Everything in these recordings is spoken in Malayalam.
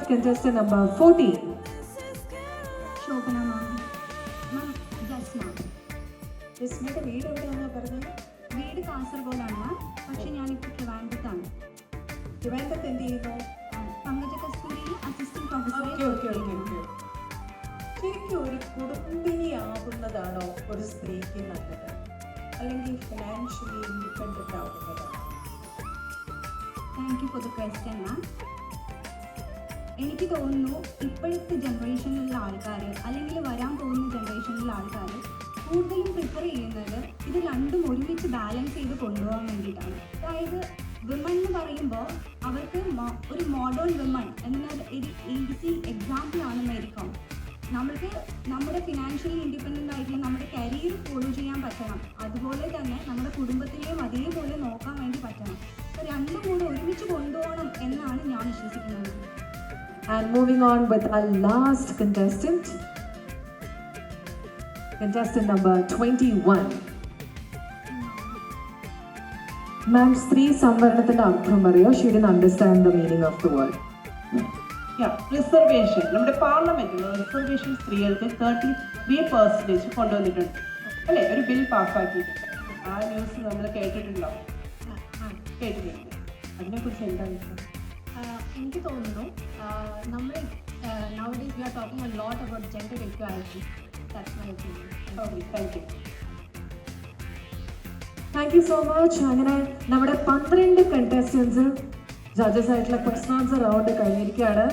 contestant number 14. Shobana ma'am. Ma'am, Jasna. ജസ്മയുടെ വീട് എവിടെയാണെന്നാ പറഞ്ഞത്? വീട് കാസർഗോഡാണ് മാം. പക്ഷെ ഞാനിപ്പോൾ ട്രിവാൻഡ്രത്താണ്. ട്രിവാൻഡ്രത്ത് എന്ത് ചെയ്യുന്നു? പങ്കജ കസ്തൂരിയിൽ അസിസ്റ്റന്റ് ഓക്കെ പ്രൊഫസർ. ശരിക്കും ഒരു കുടുംബിനിയാകുന്നതാണോ ഒരു സ്ത്രീക്ക് നല്ലത്, അല്ലെങ്കിൽ ഫിനാൻഷ്യലി ഇൻഡിപെൻഡൻ്റ് ആകുന്നതാണോ? Thank you for the question ma'am. എനിക്ക് തോന്നുന്നു ഇപ്പോഴത്തെ ജനറേഷനിലുള്ള ആൾക്കാർ അല്ലെങ്കിൽ വരാൻ പോകുന്ന ജനറേഷനിലുള്ള ആൾക്കാർ കൂടുതലും പ്രിഫർ ചെയ്യുന്നത് ഇത് രണ്ടും ഒരുമിച്ച് ബാലൻസ് ചെയ്ത് കൊണ്ടുപോകാൻ വേണ്ടിയിട്ടാണ്. അതായത് വിമൺ എന്ന് പറയുമ്പോൾ അവർക്ക് ഒരു മോഡേൺ വിമൺ എന്നൊരു ഈസി എക്സാമ്പിളാണ് മേരി കോം. നമ്മൾക്ക് നമ്മുടെ ഫിനാൻഷ്യലി ഇൻഡിപെൻഡൻ്റ് ആയിട്ടുള്ള നമ്മുടെ കരിയർ ഫോളോ ചെയ്യാൻ പറ്റണം, അതുപോലെ തന്നെ നമ്മുടെ കുടുംബത്തിനെയും അതേപോലെ നോക്കാൻ വേണ്ടി പറ്റണം. അപ്പോൾ രണ്ടും കൂടെ ഒരുമിച്ച് കൊണ്ടുപോകണം എന്നാണ് ഞാൻ വിശ്വസിക്കുന്നത്. And moving on with our last contestant number 21. Ma'am, സ്ത്രീ സംവരണത്തിന്റെ അർത്ഥം അറിയോ? She didn't understand the meaning of the word. Reservation നമ്മുടെ പാർലമെന്റിൽ റിസർവേഷൻ സ്ത്രീകൾക്ക് 33% കൊണ്ടുവന്നിട്ടുണ്ട് അല്ലേ, ഒരു ബിൽ പാസ്സാക്കിയിട്ടുണ്ട്. ആ ന്യൂസ് നമ്മൾ കേട്ടിട്ടുണ്ടോ? കേട്ടിട്ടുണ്ട്. അതിനെക്കുറിച്ച് എന്താ വിഷയം? എനിക്ക് തോന്നുന്നു നമ്മൾ nowadays we are talking a lot about gender equality. That's my opinion. Okay, thank you. Thank you so much. അങ്ങനെ നമ്മുടെ 12 കണ്ടസ്റ്റൻസ് ജഡ്ജസ് ആയിട്ടുള്ള ക്വസ്റ്റൻ ആൻസർ റൗണ്ട് കഴിഞ്ഞിരിക്കുകയാണ്.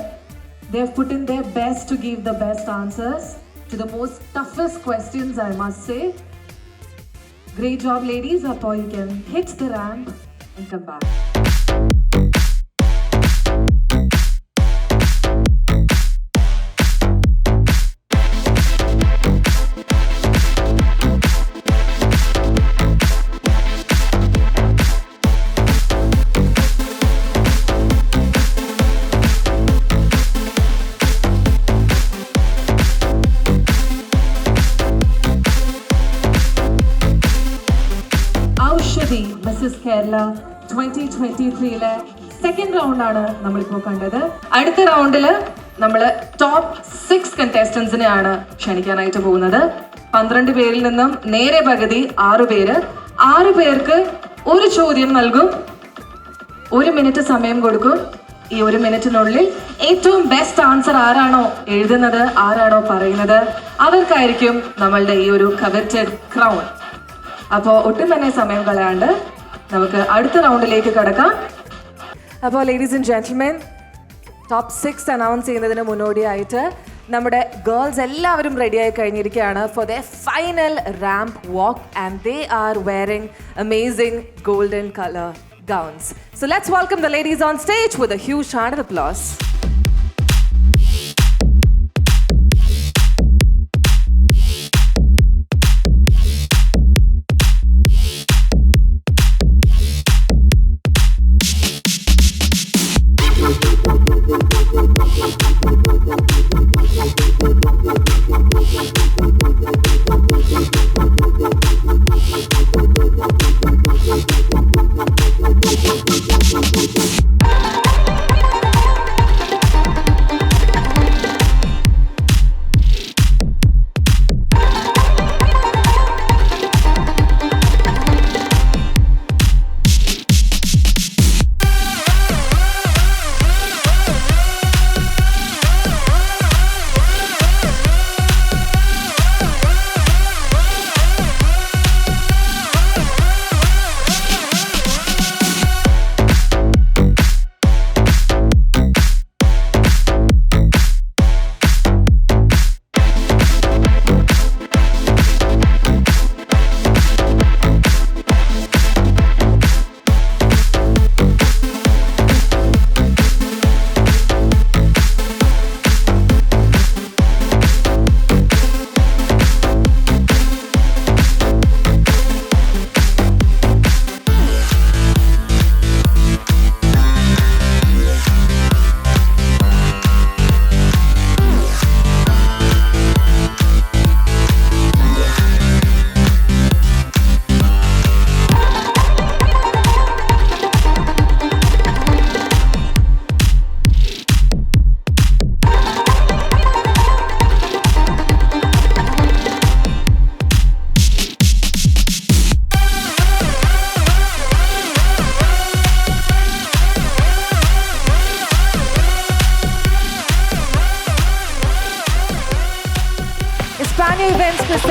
They have put in their best to give the best answers to the most toughest questions, I must say. Great job, ladies. Appo you can hit the ramp and come back. Mrs Kerala 2023 second റൗണ്ടാണ് നമ്മളിപ്പോൾ കണ്ടത്. അടുത്ത റൗണ്ടിൽ നമ്മൾ ടോപ്പ് 6 കണ്ടസ്റ്റൻസിനെയാണ് ക്ഷണിക്കാനായിട്ട് പോകുന്നത്. 12 പേരിൽ നിന്നും നേരെ പകുതി 6 പേര്. 6 പേർക്ക് ഒരു ചോദ്യം നൽകും, 1 മിനിറ്റ് സമയം കൊടുക്കും. ഈ 1 മിനിറ്റിനുള്ളിൽ ഏറ്റവും ബെസ്റ്റ് ആൻസർ ആരാണോ എഴുതുന്നത്, ആരാണോ പറയുന്നത്, അവർക്കായിരിക്കും നമ്മളുടെ ഈ ഒരു കവറ്റഡ് ക്രൗൺ. അപ്പോൾ ഒട്ടും തന്നെ സമയം കളയാണ്ട് നമുക്ക് അടുത്ത റൗണ്ടിലേക്ക് കടക്കാം. അപ്പോൾ ladies and gentlemen, top 6 announce ചെയ്യുന്നതിന് മുന്നോടിയായിട്ട് നമ്മുടെ ഗേൾസ് എല്ലാവരും റെഡിയായി കഴിഞ്ഞിരിക്കുകയാണ് for the final ramp walk and they are wearing amazing golden colour gowns. So let's welcome the ladies on stage with a huge round of applause.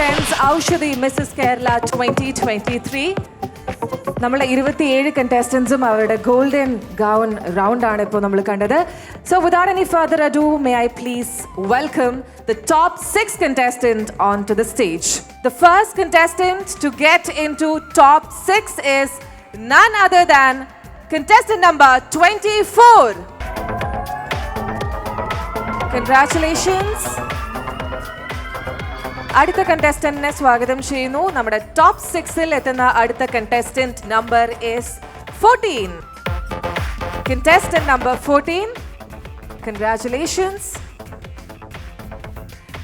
presents Aushadhi Mrs. Kerala 2023. നമ്മളെ 27 കണ്ടസ്റ്റൻസും അവരുടെ ഗോൾഡൻ ഗൗൺ റൗണ്ട് ആണ് ഇപ്പോൾ നമ്മൾ കണ്ടത്. So without any further ado, may I please welcome the top 6 contestant onto the stage. The first contestant to get into top 6 is none other than contestant number 24. Congratulations. അടുത്ത കണ്ടസ്റ്റന്റിനെ സ്വാഗതം ചെയ്യുന്നു. നമ്മുടെ ടോപ്പ് 6-ൽ എത്തുന്ന അടുത്ത contestant number is 14. Contestant number 14. Congratulations.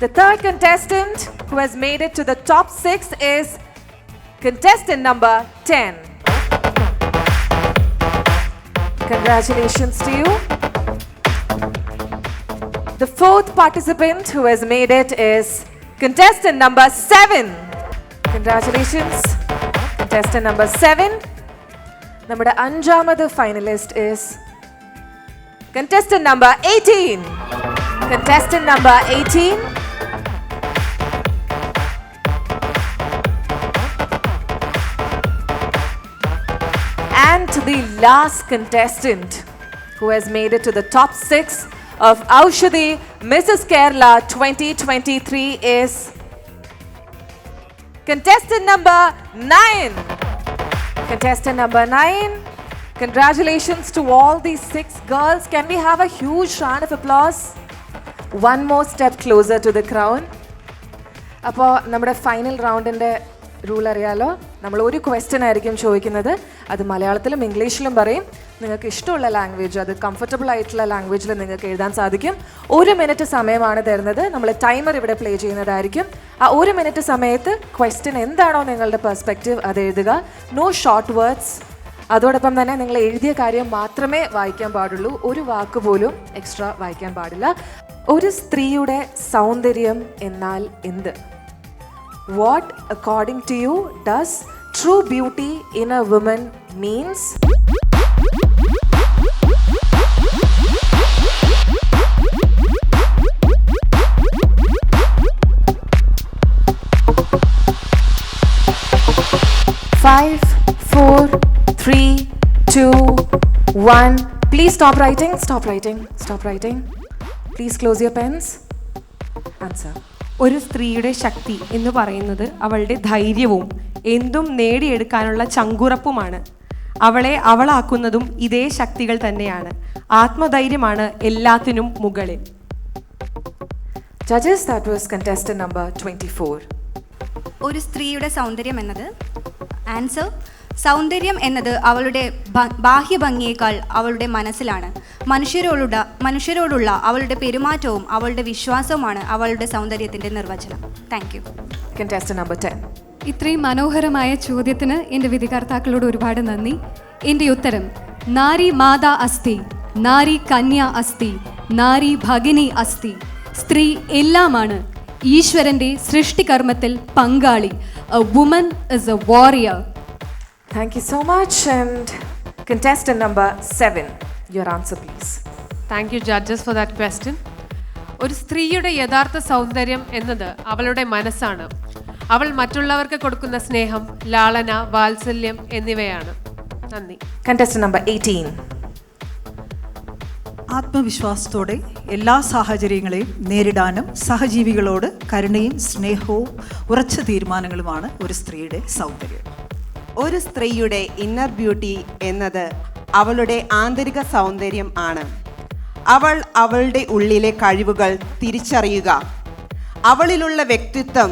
The third contestant who has made it to the top 6 is contestant number 10. Congratulations to you. The fourth participant who has made it is contestant number 7. Congratulations. Contestant number 7. നമ്മുടെ അഞ്ചാമത് finalist is contestant number 18. Contestant number 18. And the last contestant who has made it to the top 6 of Aushadhi Mrs. Kerala 2023 is contestant number 9. Contestant number 9. Congratulations to all these 6 girls. Can we have a huge round of applause? One more step closer to the crown. അപ്പോൾ നമ്മുടെ ഫൈനൽ റൗണ്ടിൻ്റെ റൂൾ അറിയാലോ. നമ്മൾ ഒരു ക്വസ്റ്റ്യൻ ആയിരിക്കും ചോദിക്കുന്നത്. അത് മലയാളത്തിലും ഇംഗ്ലീഷിലും പറയും. നിങ്ങൾക്ക് ഇഷ്ടമുള്ള ലാംഗ്വേജ്, അത് കംഫർട്ടബിൾ ആയിട്ടുള്ള ലാംഗ്വേജിൽ നിങ്ങൾക്ക് എഴുതാൻ സാധിക്കും. 1 മിനിറ്റ് സമയമാണ് തരുന്നത്. നമ്മൾ ടൈമർ ഇവിടെ പ്ലേ ചെയ്യുന്നതായിരിക്കും. ആ 1 മിനിറ്റ് സമയത്ത് ക്വസ്റ്റ്യൻ എന്താണോ നിങ്ങളുടെ പെർസ്പെക്റ്റീവ് അത് എഴുതുക. No short words. അതോടൊപ്പം തന്നെ നിങ്ങൾ എഴുതിയ കാര്യം മാത്രമേ വായിക്കാൻ പാടുള്ളൂ. ഒരു വാക്ക് പോലും എക്സ്ട്രാ വായിക്കാൻ പാടില്ല. ഒരു സ്ത്രീയുടെ സൗന്ദര്യം എന്നാൽ എന്ത്? What, according to you, does true beauty in a woman means? Five, 4, 3, 2, 1. Please stop writing. Stop writing. Stop writing. Please close your pens. Answer. ഒരു സ്ത്രീയുടെ ശക്തി എന്ന് പറയുന്നത് അവളുടെ ധൈര്യവും എന്തും നേടിയെടുക്കാനുള്ള ചങ്കുറപ്പുമാണ്. അവളെ അവളാക്കുന്നതും ഇതേ ശക്തികൾ തന്നെയാണ്. ആത്മധൈര്യമാണ് എല്ലാത്തിനും മുകളിൽ. Judges, that was contestant number 24. ഒരു സ്ത്രീയുടെ സൗന്ദര്യം എന്നത് ആൻസർ സൗന്ദര്യം എന്നത് അവളുടെ ബാഹ്യഭംഗിയേക്കാൾ അവളുടെ മനസ്സിലാണ്. മനുഷ്യരോടുള്ള അവളുടെ പെരുമാറ്റവും അവളുടെ വിശ്വാസവുമാണ് അവളുടെ സൗന്ദര്യത്തിൻ്റെ നിർവചനം. Thank you. Contestant number 10. ഇത്രയും മനോഹരമായ ചോദ്യത്തിന് എൻ്റെ വിധികർത്താക്കളോട് ഒരുപാട് നന്ദി. എൻ്റെ ഉത്തരം നാരി മാതാ അസ്തി, നാരി കന്യ അസ്തി, നാരി ഭഗിനി അസ്തി. സ്ത്രീ എല്ലാമാണ്. ഈശ്വരൻ്റെ സൃഷ്ടികർമ്മത്തിൽ പങ്കാളി. A woman is a warrior. Thank you so much. And contestant number 7, your answer please. Thank you judges for that question. ഒരു സ്ത്രീയുടെ യഥാർത്ഥ സൗന്ദര്യം എന്നത് അവളുടെ മനസ്സാണ്. അവൾ മറ്റുള്ളവർക്ക് കൊടുക്കുന്ന സ്നേഹം, ലാളന, വാത്സല്യം എന്നിവയാണ്. നന്ദി. Contestant number 18. ആത്മവിശ്വാസത്തോടെ എല്ലാ സാഹചര്യങ്ങളെയും നേരിടാനും സഹജീവികളോട് കരുണയും സ്നേഹവും ഉറച്ച തീരുമാനങ്ങളുമാണ് ഒരു സ്ത്രീയുടെ സൗന്ദര്യം. ഒരു സ്ത്രീയുടെ ഇന്നർ ബ്യൂട്ടി എന്നത് അവളുടെ ആന്തരിക സൗന്ദര്യം ആണ്. അവൾ അവളുടെ ഉള്ളിലെ കഴിവുകൾ തിരിച്ചറിയുക. അവളിലുള്ള വ്യക്തിത്വം,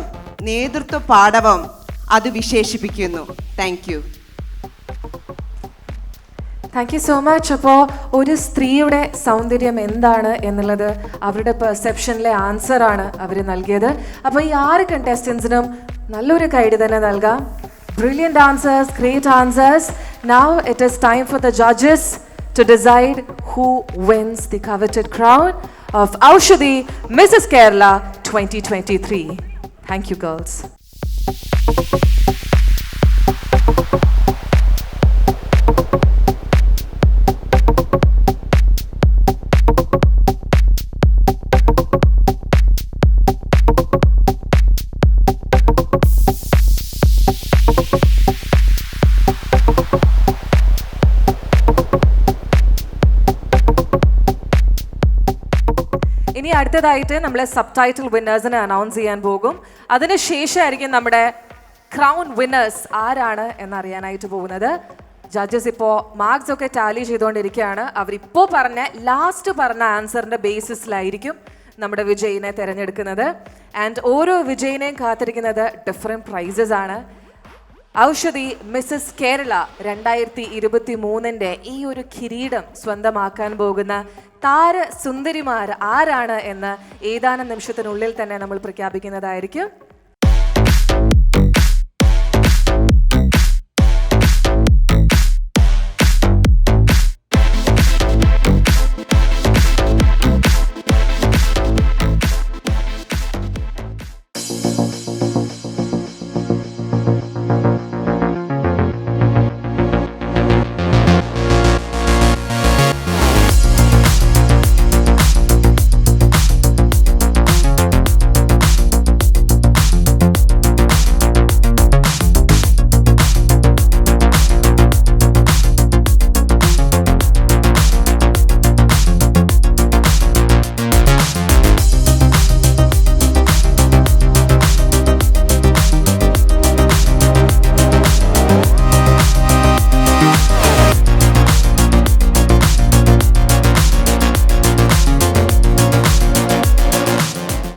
നേതൃത്വ പാടവം അത് വിശേഷിപ്പിക്കുന്നു. Thank you. Thank you so much. അപ്പോൾ ഒരു സ്ത്രീയുടെ സൗന്ദര്യം എന്താണ് എന്നുള്ളത് അവരുടെ പെർസെപ്ഷനിലെ ആൻസറാണ് അവർ നൽകിയത്. അപ്പോൾ ഈ 6 കണ്ടസ്റ്റൻസിനും നല്ലൊരു ഗൈഡ് തന്നെ നൽകാം. Brilliant answers, great answers. Now it is time for the judges to decide who wins the coveted crown of Aushadhi Mrs. Kerala 2023. Thank you, girls. ഇനി അടുത്തതായിട്ട് നമ്മൾ സബ് ടൈറ്റിൽ വിന്നേഴ്സിനെ അനൗൺസ് ചെയ്യാൻ പോകും. അതിനുശേഷമായിരിക്കും നമ്മുടെ ക്രൗൺ വിന്നേഴ്സ് ആരാണ് എന്നറിയാനായിട്ട് പോകുന്നത്. ജഡ്ജസ് ഇപ്പോൾ മാർക്സ് ഒക്കെ ടാലി ചെയ്തുകൊണ്ടിരിക്കുകയാണ്. അവരിപ്പോൾ ലാസ്റ്റ് പറഞ്ഞ ആൻസറിൻ്റെ ബേസിസിലായിരിക്കും നമ്മുടെ വിജയിനെ തിരഞ്ഞെടുക്കുന്നത്. ആൻഡ് ഓരോ വിജയിനെയും കാത്തിരിക്കുന്നത് ഡിഫറെൻറ്റ് പ്രൈസസ് ആണ്. ഔഷധി മിസ്സസ് കേരള 2023 ഈ ഒരു കിരീടം സ്വന്തമാക്കാൻ പോകുന്ന താര സുന്ദരിമാർ ആരാണ് എന്ന് ഏതാനും നിമിഷത്തിനുള്ളിൽ തന്നെ നമ്മൾ പ്രഖ്യാപിക്കുന്നതായിരിക്കും.